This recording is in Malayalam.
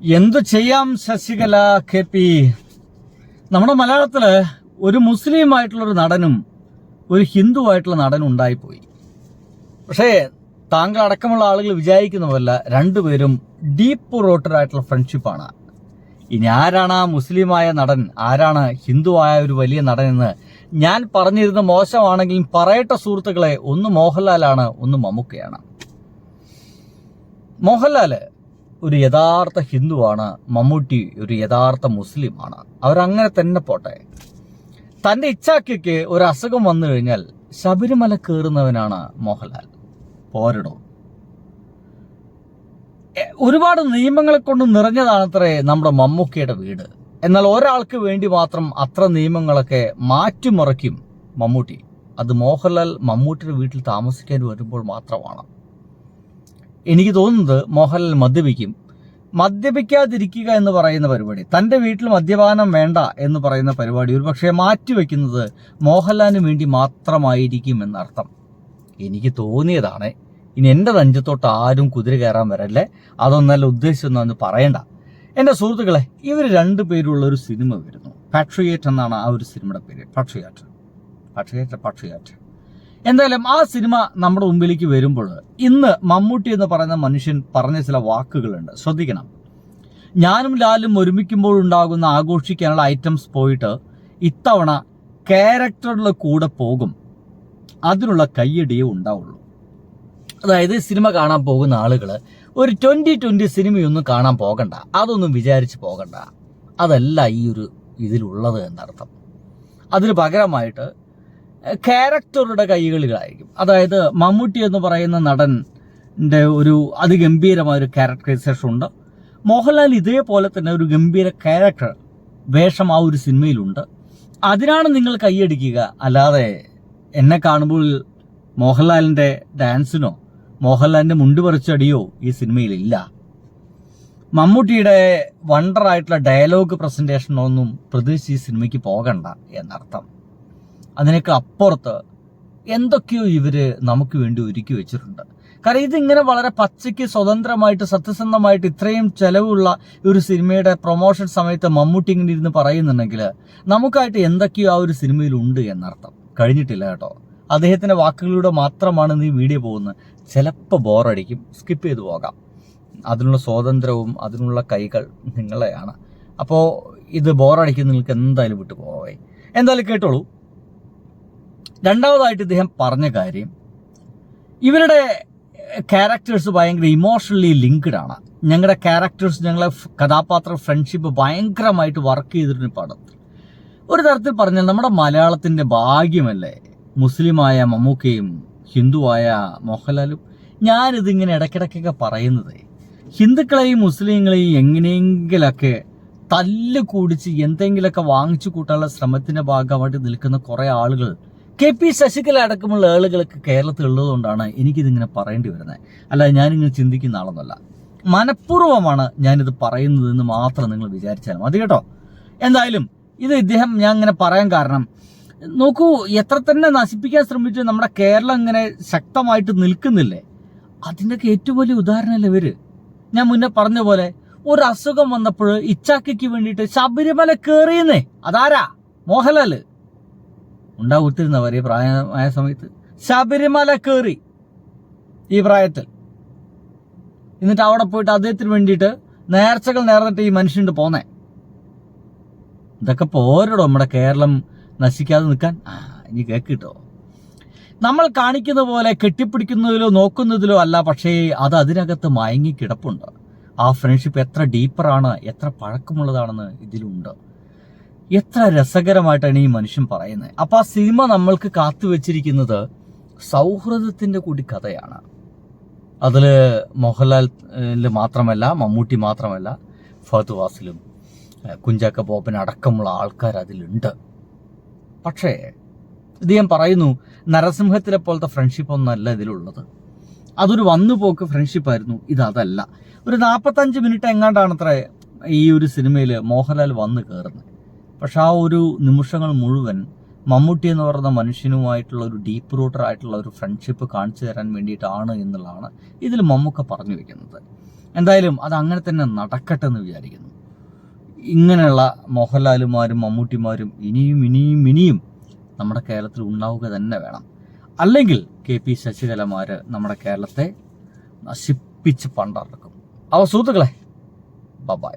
എന്തു ചെയ്യാം ശശികല കെ പി. നമ്മുടെ മലയാളത്തില് ഒരു മുസ്ലിം ആയിട്ടുള്ളൊരു നടനും ഒരു ഹിന്ദു ആയിട്ടുള്ള നടനും ഉണ്ടായിപ്പോയി. പക്ഷേ താങ്കൾ അടക്കമുള്ള ആളുകൾ വിചാരിക്കുന്നതല്ല, രണ്ടുപേരും ഡീപ്പ് റൂട്ടഡ് ആയിട്ടുള്ള ഫ്രണ്ട്ഷിപ്പാണ്. ഇനി ആരാണ് ആ മുസ്ലിമായ നടൻ, ആരാണ് ഹിന്ദുവായ ഒരു വലിയ നടൻ എന്ന് ഞാൻ പറഞ്ഞിരുന്ന മോശമാണെങ്കിലും പറയട്ടെ സുഹൃത്തുക്കളെ. ഒന്ന് മോഹൻലാലാണ്, ഒന്ന് മമ്മൂക്കയാണ്. മോഹൻലാല് ഒരു യഥാർത്ഥ ഹിന്ദുവാണ്, മമ്മൂട്ടി ഒരു യഥാർത്ഥ മുസ്ലിമാണ്. അവരങ്ങനെ തന്നെ പോട്ടെ. തന്റെ ഇച്ഛാക്കിക്ക് ഒരു അസുഖം വന്നു കഴിഞ്ഞാൽ ശബരിമല കയറുന്നവനാണ് മോഹൻലാൽ. പോരടോ. ഒരുപാട് നിയമങ്ങളെ കൊണ്ട് നിറഞ്ഞതാണത്രേ നമ്മുടെ മമ്മൂക്കയുടെ വീട്. എന്നാൽ ഒരാൾക്ക് വേണ്ടി മാത്രം അത്ര നിയമങ്ങളൊക്കെ മാറ്റിമറിക്കും മമ്മൂട്ടി. അത് മോഹൻലാൽ മമ്മൂട്ടിയുടെ വീട്ടിൽ താമസിക്കാൻ വരുമ്പോൾ മാത്രമാണ്. എനിക്ക് തോന്നുന്നത് മോഹൻലാൽ മദ്യപിക്കാതിരിക്കുക എന്ന് പറയുന്ന പരിപാടി, തൻ്റെ വീട്ടിൽ മദ്യപാനം വേണ്ട എന്ന് പറയുന്ന പരിപാടി ഒരുപക്ഷെ മാറ്റിവെക്കുന്നത് മോഹൻലാലിന് വേണ്ടി മാത്രമായിരിക്കും എന്നർത്ഥം. എനിക്ക് തോന്നിയതാണ്. ഇനി എൻ്റെ നെഞ്ചത്തോട്ട് ആരും കുതിര കയറാൻ വരല്ലേ, അതൊന്നല്ല ഉദ്ദേശിച്ചൊന്നും പറയണ്ട. എൻ്റെ സുഹൃത്തുക്കളെ, ഇവർ രണ്ടുപേരുള്ള ഒരു സിനിമ വരുന്നു. പാട്രിയേറ്റ് എന്നാണ് ആ ഒരു സിനിമയുടെ പേര്. പാട്രിയേറ്റ്. എന്തായാലും ആ സിനിമ നമ്മുടെ മുമ്പിലേക്ക് വരുമ്പോൾ ഇന്ന് മമ്മൂട്ടി എന്ന് പറയുന്ന മനുഷ്യൻ പറഞ്ഞ ചില വാക്കുകളുണ്ട്, ശ്രദ്ധിക്കണം. ഞാനും ലാലും ഒരുമിക്കുമ്പോഴുണ്ടാകുന്ന ആഘോഷിക്കാനുള്ള ഐറ്റംസ് പോയിട്ട് ഇത്തവണ ക്യാരക്ടറുടെ കൂടെ പോകും, അതിനുള്ള കയ്യടിയേ ഉണ്ടാവുള്ളൂ. അതായത് സിനിമ കാണാൻ പോകുന്ന ആളുകൾ ഒരു 2020 സിനിമയൊന്നും കാണാൻ പോകണ്ട, അതൊന്നും വിചാരിച്ച് പോകണ്ട. അതല്ല ഈ ഒരു ഇതിലുള്ളത് എന്നർത്ഥം. അതിന് പകരമായിട്ട് ക്യാരക്ടറുടെ കൈകളിലായിരിക്കും. അതായത് മമ്മൂട്ടി എന്ന് പറയുന്ന നടൻ്റെ ഒരു അതിഗംഭീരമായ ഒരു ക്യാരക്ടറൈസേഷൻ ഉണ്ട്. മോഹൻലാൽ ഇതേപോലെ തന്നെ ഒരു ഗംഭീര ക്യാരക്ടർ വേഷം ആ ഒരു സിനിമയിലുണ്ട്. അതിനാണ് നിങ്ങൾ കൈയടിക്കുക. അല്ലാതെ എന്നെ കാണുമ്പോൾ മോഹൻലാലിൻ്റെ ഡാൻസിനോ മോഹൻലാലിൻ്റെ മുണ്ട് പറിച്ചടിയോ ഈ സിനിമയിലില്ല. മമ്മൂട്ടിയുടെ വണ്ടറായിട്ടുള്ള ഡയലോഗ് പ്രസന്റേഷനോ ഒന്നും പ്രതീക്ഷിച്ച് ഈ സിനിമയ്ക്ക് പോകണ്ട എന്നർത്ഥം. അതിനൊക്കെ അപ്പുറത്ത് എന്തൊക്കെയോ ഇവര് നമുക്ക് വേണ്ടി ഒരുക്കി വെച്ചിട്ടുണ്ട്. കാരണം ഇതിങ്ങനെ വളരെ പച്ചയ്ക്ക് സ്വതന്ത്രമായിട്ട് സത്യസന്ധമായിട്ട് ഇത്രയും ചെലവുള്ള ഒരു സിനിമയുടെ പ്രൊമോഷൻ സമയത്ത് മമ്മൂട്ടി ഇങ്ങനെ ഇരുന്ന് പറയുന്നുണ്ടെങ്കിൽ നമുക്കായിട്ട് എന്തൊക്കെയോ ആ ഒരു സിനിമയിലുണ്ട് എന്നർത്ഥം. കഴിഞ്ഞിട്ടില്ല കേട്ടോ. അദ്ദേഹത്തിന്റെ വാക്കുകളിലൂടെ മാത്രമാണ് ഈ വീഡിയോ പോകുന്നത്. ചിലപ്പോൾ ബോറടിക്കും, സ്കിപ്പ് ചെയ്ത് പോകാം. അതിനുള്ള സ്വാതന്ത്ര്യവും അതിനുള്ള കൈകൾ നിങ്ങളെയാണ്. അപ്പോൾ ഇത് ബോറടിക്കുന്ന നിങ്ങൾക്ക് എന്തായാലും വിട്ടു പോവേ. എന്തായാലും കേട്ടോളൂ. രണ്ടാമതായിട്ട് ഇദ്ദേഹം പറഞ്ഞ കാര്യം, ഇവരുടെ ക്യാരക്ടേഴ്സ് ഭയങ്കര ഇമോഷണലി ലിങ്ക്ഡ് ആണ്. ഞങ്ങളുടെ ക്യാരക്ടേഴ്സ്, ഞങ്ങളെ കഥാപാത്ര ഫ്രണ്ട്ഷിപ്പ് ഭയങ്കരമായിട്ട് വർക്ക് ചെയ്തിട്ടുണ്ട് പടത്തിൽ. ഒരു തരത്തിൽ പറഞ്ഞാൽ നമ്മുടെ മലയാളത്തിന്റെ ഭാഗ്യമല്ലേ മുസ്ലിമായ മമ്മൂക്കയും ഹിന്ദുവായ മോഹൻലാലും. ഞാനിതിങ്ങനെ ഇടയ്ക്കിടയ്ക്കൊക്കെ പറയുന്നത്, ഹിന്ദുക്കളെയും മുസ്ലിങ്ങളെയും എങ്ങനെയെങ്കിലൊക്കെ തല്ല് കൂടിച്ച് എന്തെങ്കിലുമൊക്കെ വാങ്ങിച്ചു കൂട്ടാനുള്ള ശ്രമത്തിന്റെ ഭാഗമായിട്ട് നിൽക്കുന്ന കുറേ ആളുകൾ, കെ പി ശശികല അടക്കമുള്ള ആളുകളൊക്കെ കേരളത്തിൽ ഉള്ളതുകൊണ്ടാണ് എനിക്കിതിങ്ങനെ പറയേണ്ടി വരുന്നത്. അല്ലാതെ ഞാനിങ്ങനെ ചിന്തിക്കുന്ന ആളൊന്നുമല്ല. മനഃപൂർവ്വമാണ് ഞാനിത് പറയുന്നതെന്ന് മാത്രം നിങ്ങൾ വിചാരിച്ചാൽ മതി കേട്ടോ. എന്തായാലും ഇദ്ദേഹം ഞാൻ ഇങ്ങനെ പറയാൻ കാരണം, നോക്കൂ, എത്ര തന്നെ നശിപ്പിക്കാൻ ശ്രമിച്ചു നമ്മുടെ കേരളം ഇങ്ങനെ ശക്തമായിട്ട് നിൽക്കുന്നില്ലേ, അതിൻ്റെയൊക്കെ ഏറ്റവും വലിയ ഉദാഹരണമല്ലേ ഇവര്. ഞാൻ മുന്നേ പറഞ്ഞ പോലെ ഒരു അസുഖം വന്നപ്പോൾ ഇച്ഛാക്കിക്ക് വേണ്ടിയിട്ട് ശബരിമല കയറിയെന്നേ. അതാരാ? മോഹൻലാല്. ഉണ്ടാകുത്തിരുന്ന വരെ പ്രായമായ സമയത്ത് ശബരിമല കയറി ഈ പ്രായത്തിൽ. എന്നിട്ട് അവിടെ പോയിട്ട് അദ്ദേഹത്തിന് വേണ്ടിയിട്ട് നേർച്ചകൾ നേർന്നിട്ട് ഈ മനുഷ്യണ്ട് പോന്നേ. ഇതൊക്കെ പോരടോ നമ്മുടെ കേരളം നശിക്കാതെ നിൽക്കാൻ. ഇനി കേക്കിട്ടോ. നമ്മൾ കാണിക്കുന്ന പോലെ കെട്ടിപ്പിടിക്കുന്നതിലോ നോക്കുന്നതിലോ അല്ല, പക്ഷേ അത് അതിനകത്ത് മയങ്ങി കിടപ്പുണ്ട്. ആ ഫ്രണ്ട്ഷിപ്പ് എത്ര ഡീപ്പറാണ്, എത്ര പഴക്കമുള്ളതാണെന്ന് ഇതിലുണ്ട്. എത്ര രസകരമായിട്ടാണ് ഈ മനുഷ്യൻ പറയുന്നത്. അപ്പൊ ആ സിനിമ നമ്മൾക്ക് കാത്തുവെച്ചിരിക്കുന്നത് സൗഹൃദത്തിന്റെ കൂടി കഥയാണ്. അതില് മോഹൻലാൽ മാത്രമല്ല, മമ്മൂട്ടി മാത്രമല്ല, ഫഹദ് ഫാസിലും കുഞ്ചാക്ക ബോബൻ അടക്കമുള്ള ആൾക്കാർ അതിലുണ്ട്. പക്ഷേ ഇദ്ദേഹം പറയുന്നു, നരസിംഹത്തിലെ പോലത്തെ ഫ്രണ്ട്ഷിപ്പ് ഒന്നല്ല ഇതിലുള്ളത്. അതൊരു വന്നുപോക്ക് ഫ്രണ്ട്ഷിപ്പായിരുന്നു. അതല്ല. ഒരു 45 മിനിറ്റ് എങ്ങാണ്ടാണ് അത്ര ഈ ഒരു സിനിമയിൽ മോഹൻലാൽ വന്ന് കയറുന്നത്. പക്ഷെ ആ ഒരു നിമിഷങ്ങൾ മുഴുവൻ മമ്മൂട്ടി എന്ന് പറയുന്ന മനുഷ്യനുമായിട്ടുള്ള ഒരു ഡീപ്പ് റൂട്ടർ ആയിട്ടുള്ള ഒരു ഫ്രണ്ട്ഷിപ്പ് കാണിച്ചു തരാൻ വേണ്ടിയിട്ടാണ് എന്നുള്ളതാണ് ഇതിൽ മമ്മൂക്ക പറഞ്ഞു വെക്കുന്നത്. എന്തായാലും അത് അങ്ങനെ തന്നെ നടക്കട്ടെ എന്ന് വിചാരിക്കുന്നു. ഇങ്ങനെയുള്ള മോഹൻലാലുമാരും മമ്മൂട്ടിമാരും ഇനിയും നമ്മുടെ കേരളത്തിൽ ഉണ്ടാവുക തന്നെ വേണം. അല്ലെങ്കിൽ KP ശശികലമാർ നമ്മുടെ കേരളത്തെ നശിപ്പിച്ച് പണ്ടറക്കും. സുഹൃത്തുക്കളെ, ബൈ.